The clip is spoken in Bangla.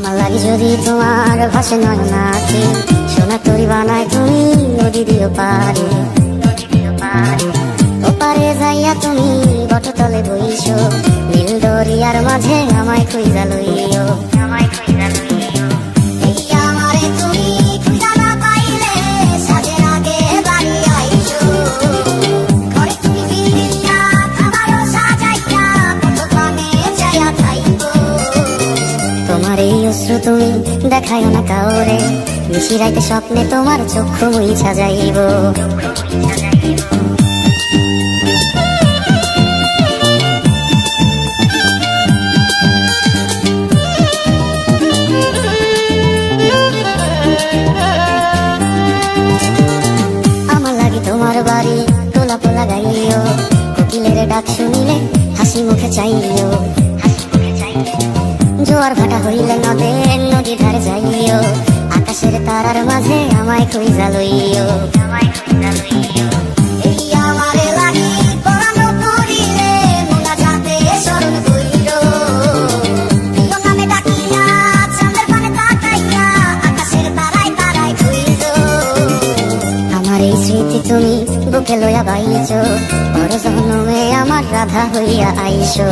আমার লাগি যদি তোমার ভাষে নয় নাকি সোনা তরি বানায় তুমি নদী দিও পারে ওপারে যাইয়া তুমি বটতলে বইছো নীল দরিয়ার মাঝে আমায় খুঁজা লইও তোমার এই অশ্রু তুমি দেখায় না কাউরে নিশিরাইতে স্বপ্নে তোমার চক্ষু মুইছা যাইব আমার লাগি তোমার বাড়ি তোলা পোলা গাইও কোকিলের ডাক শুনিলে হাসি মুখে চাইও জোয়ার ভাটা হইলে নদী ধারে যাইও আকাশের তারার মাঝে আমায় খুঁজা লইও আমার এই স্মৃতি তুমি বুকে লইয়া বাইছো পর জন্মে আমার রাধা হইয়া আইসো।